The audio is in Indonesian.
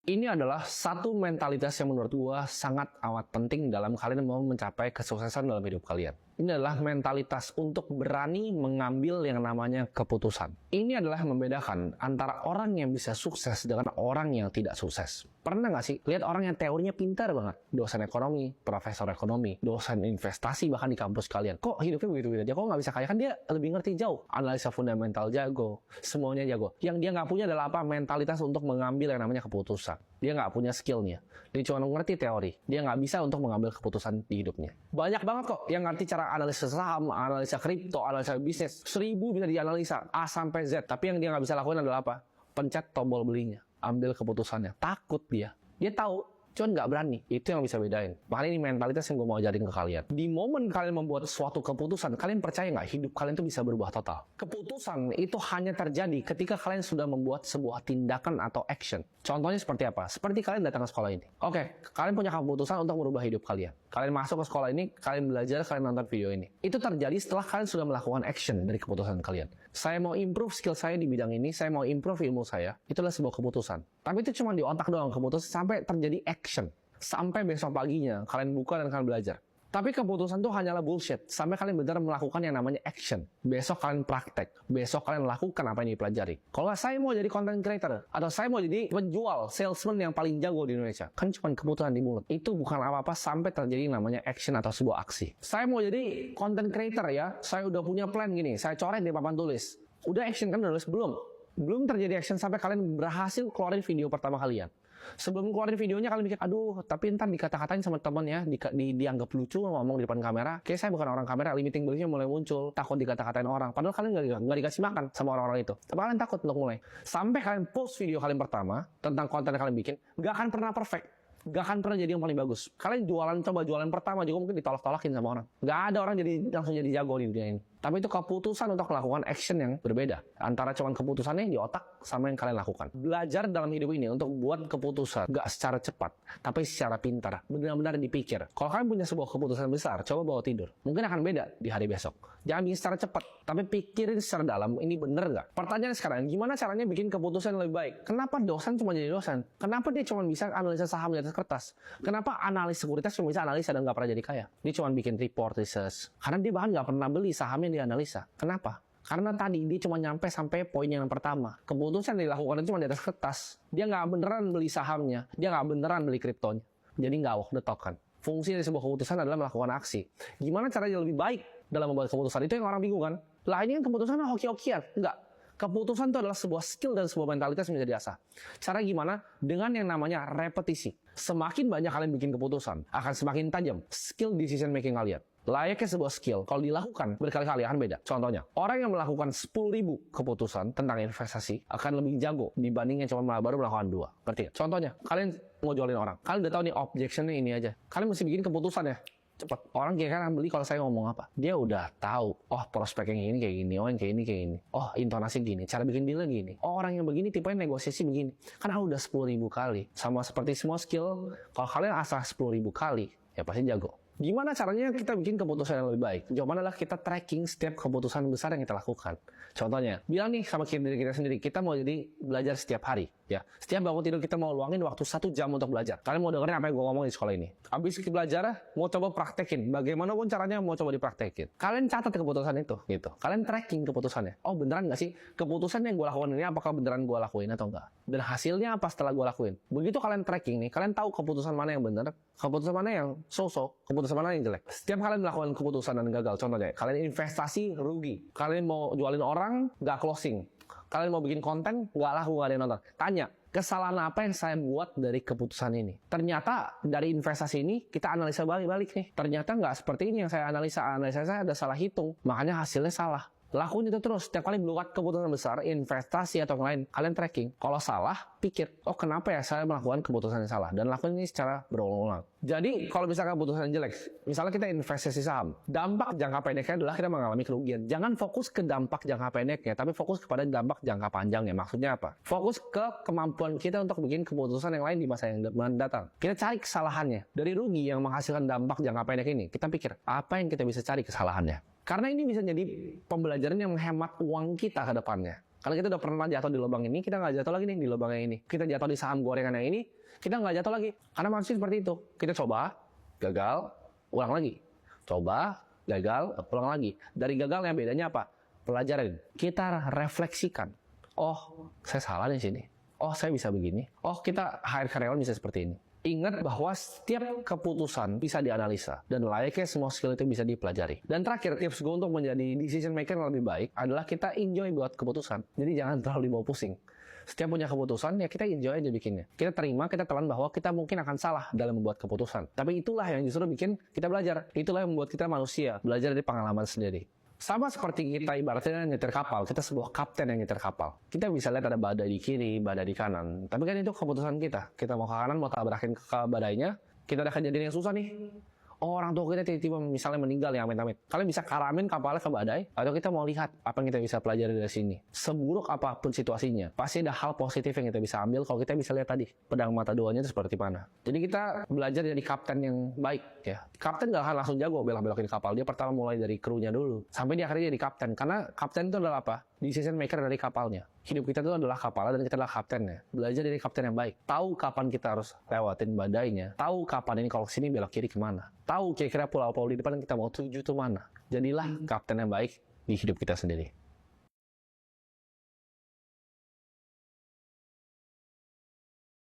Ini adalah satu mentalitas yang menurut gua sangat amat penting dalam kalian mau mencapai kesuksesan dalam hidup kalian. Ini adalah mentalitas untuk berani mengambil yang namanya keputusan. Ini adalah membedakan antara orang yang bisa sukses dengan orang yang tidak sukses. Pernah nggak sih lihat orang yang teorinya pintar banget? Dosen ekonomi, profesor ekonomi, dosen investasi bahkan di kampus kalian. Kok hidupnya begitu-begitu aja? Kok nggak bisa kaya? Kan dia lebih ngerti jauh. Analisa fundamental jago, semuanya jago. Yang dia nggak punya adalah apa? Mentalitas untuk mengambil yang namanya keputusan. Dia nggak punya skillnya. Dia cuma ngerti teori. Dia nggak bisa untuk mengambil keputusan di hidupnya. Banyak banget kok yang ngerti cara analisa saham, analisa kripto, analisa bisnis. 1000 bisa dianalisa A sampai Z. Tapi yang dia nggak bisa lakukan adalah apa? Pencet tombol belinya. Ambil keputusannya. Takut dia. Dia tahu. Cuman nggak berani. Itu yang bisa bedain. Makanya ini mentalitas yang gue mau ajarin ke kalian. Di momen kalian membuat suatu keputusan, kalian percaya nggak hidup kalian tuh bisa berubah total? Keputusan itu hanya terjadi ketika kalian sudah membuat sebuah tindakan atau action. Contohnya seperti apa? Seperti kalian datang ke sekolah ini. Oke, kalian punya keputusan untuk merubah hidup kalian. Kalian masuk ke sekolah ini, kalian belajar, kalian nonton video ini. Itu terjadi setelah kalian sudah melakukan action dari keputusan kalian. Saya mau improve skill saya di bidang ini, saya mau improve ilmu saya. Itu adalah sebuah keputusan. Tapi itu cuma di otak doang keputusan sampai terjadi action. Sampai besok paginya, kalian buka dan kalian belajar. Tapi keputusan itu hanyalah bullshit. Sampai kalian benar melakukan yang namanya action. Besok kalian praktek. Besok kalian lakukan apa yang dipelajari. Kalau saya mau jadi content creator, atau saya mau jadi penjual, salesman yang paling jago di Indonesia. Kan cuma keputusan di mulut. Itu bukan apa-apa sampai terjadi namanya action atau sebuah aksi. Saya mau jadi content creator ya. Saya udah punya plan gini. Saya coret di papan tulis. Udah action kan udah nulis? Belum terjadi action sampai kalian berhasil keluarin video pertama kalian. Sebelum keluarin videonya kalian mikir, aduh tapi ntar dikata-katain sama temen ya, dianggap lucu ngomong di depan kamera. Kayak saya bukan orang kamera, limiting beliefnya mulai muncul, takut dikata-katain orang. Padahal kalian nggak dikasih makan sama orang-orang itu. Tapi kalian takut untuk mulai. Sampai kalian post video kalian pertama tentang konten yang kalian bikin, nggak akan pernah perfect. Gak akan pernah jadi yang paling bagus. Kalian coba jualan pertama juga mungkin ditolak-tolakin sama orang. Gak ada orang langsung jadi jago di dunia ini. Tapi itu keputusan untuk melakukan action yang berbeda. Antara cuman keputusannya di otak sama yang kalian lakukan. Belajar dalam hidup ini untuk buat keputusan. Gak secara cepat, tapi secara pintar. Benar-benar dipikir. Kalau kalian punya sebuah keputusan besar, coba bawa tidur. Mungkin akan beda di hari besok. Jangan bikin secara cepat, tapi pikirin secara dalam, ini bener gak? Pertanyaannya sekarang, gimana caranya bikin keputusan yang lebih baik? Kenapa dosen cuma jadi dosen? Kenapa dia cuma bisa analisa saham di atas kertas? Kenapa analis sekuritas cuma bisa analisa dan gak pernah jadi kaya? Dia cuma bikin report research. Karena dia bahkan gak pernah beli sahamnya di analisa. Kenapa? Karena tadi dia cuma nyampe sampai poin yang pertama. Keputusan yang dilakukan itu cuma di atas kertas. Dia nggak beneran beli sahamnya. Dia nggak beneran beli kriptonya. Jadi nggak walk the talk kan. Fungsi dari sebuah keputusan adalah melakukan aksi. Gimana caranya lebih baik dalam membuat keputusan? Itu yang orang bingung kan. Lah ini kan keputusan hoki-hokian. Enggak. Keputusan itu adalah sebuah skill dan sebuah mentalitas yang bisa diasah. Cara gimana? Dengan yang namanya repetisi. Semakin banyak kalian bikin keputusan, akan semakin tajam skill decision making kalian. Layaknya sebuah skill, kalau dilakukan berkali-kali akan beda. Contohnya, orang yang melakukan 10.000 keputusan tentang investasi akan lebih jago dibanding yang cuma baru melakukan 2. Ngerti gak? Contohnya, kalian mau jualin orang. Kalian udah tahu nih objectionnya ini aja. Kalian mesti bikin keputusan ya. Cepat. Orang kira-kira beli kalau saya ngomong apa. Dia udah tahu. Oh, prospek yang ini kayak gini. Oh, yang kayak ini kayak gini. Oh, intonasi gini. Cara bikin deal gini. Oh, orang yang begini tipenya negosiasi begini. Kan udah 10.000 kali. Sama seperti semua skill. Kalau kalian asah 10.000 kali, ya pasti jago. Gimana caranya kita bikin keputusan yang lebih baik? Jawabannya adalah kita tracking setiap keputusan besar yang kita lakukan. Contohnya, bilang nih sama diri kita sendiri, kita mau jadi belajar setiap hari. Ya, setiap bangun tidur kita mau luangin waktu 1 jam untuk belajar. Kalian mau dengerin apa yang gue ngomong di sekolah ini? Habis kita belajar, mau coba praktekin. Bagaimanapun caranya mau coba dipraktekin. Kalian catat keputusan itu, gitu. Kalian tracking keputusannya. Oh beneran nggak sih? Keputusan yang gue lakukan ini apakah beneran gue lakuin atau enggak? Dan hasilnya apa setelah gue lakuin? Begitu kalian tracking nih, kalian tahu keputusan mana yang benar, keputusan mana yang so-so, keputusan mana yang jelek. Setiap kalian melakukan keputusan dan gagal, contohnya, kalian investasi rugi. Kalian mau jualin orang, nggak closing. Kalian mau bikin konten, nggak laku, nggak ada yang nonton. Tanya, kesalahan apa yang saya buat dari keputusan ini? Ternyata dari investasi ini, kita analisa balik-balik nih. Ternyata nggak seperti ini yang saya analisa. Analisa saya ada salah hitung, makanya hasilnya salah. Lakuin itu terus. Setiap kali buat keputusan besar, investasi atau yang lain, kalian tracking. Kalau salah, pikir, oh kenapa ya saya melakukan keputusan yang salah? Dan lakuin ini secara berulang-ulang. Jadi, kalau misalkan keputusan jelek, misalnya kita investasi saham, dampak jangka pendeknya adalah kita mengalami kerugian. Jangan fokus ke dampak jangka pendeknya, tapi fokus kepada dampak jangka panjangnya. Maksudnya apa? Fokus ke kemampuan kita untuk bikin keputusan yang lain di masa yang mendatang. Kita cari kesalahannya. Dari rugi yang menghasilkan dampak jangka pendek ini, kita pikir, apa yang kita bisa cari kesalahannya? Karena ini bisa jadi pembelajaran yang menghemat uang kita ke depannya. Karena kita udah pernah jatuh di lubang ini, kita nggak jatuh lagi nih di lubang yang ini. Kita jatuh di saham gorengan yang ini, kita nggak jatuh lagi. Karena manusia seperti itu. Kita coba, gagal, ulang lagi. Coba, gagal, ulang lagi. Dari gagalnya bedanya apa? Pelajaran. Kita refleksikan. Oh, saya salah di sini. Oh, saya bisa begini. Oh, kita hire karyawan bisa seperti ini. Ingat bahwa setiap keputusan bisa dianalisa dan layaknya semua skill itu bisa dipelajari. Dan terakhir, tips gue untuk menjadi decision maker yang lebih baik adalah kita enjoy buat keputusan. Jadi jangan terlalu dibawa pusing. Setiap punya keputusan, ya kita enjoy aja bikinnya. Kita terima, kita telan bahwa kita mungkin akan salah dalam membuat keputusan. Tapi itulah yang justru bikin kita belajar. Itulah yang membuat kita manusia, belajar dari pengalaman sendiri. Sama seperti kita ibaratnya nyetir kapal, kita sebuah kapten yang nyetir kapal. Kita bisa lihat ada badai di kiri, badai di kanan. Tapi kan itu keputusan kita. Kita mau ke kanan, mau tabrakin ke badainya, kita ada kejadian yang susah nih. Oh, orang tua kita tiba-tiba misalnya meninggal ya, amit-amit. Kalian bisa karamin kapalnya ke badai, atau kita mau lihat apa yang kita bisa pelajari dari sini. Seburuk apapun situasinya, pasti ada hal positif yang kita bisa ambil kalau kita bisa lihat tadi, pedang mata duanya itu seperti mana. Jadi kita belajar jadi kapten yang baik ya. Kapten gak akan langsung jago belok-belokin kapal. Dia pertama mulai dari krunya dulu, sampai dia akhirnya jadi kapten. Karena kapten itu adalah apa? Decision maker dari kapalnya. Hidup kita itu adalah kapalnya dan kita adalah kaptennya. Belajar dari kapten yang baik. Tahu kapan kita harus lewatin badainya. Tahu kapan ini kalau sini belok kiri kemana. Tahu kira-kira pulau-pulau di depan kita mau tuju itu mana. Jadilah kapten yang baik di hidup kita sendiri.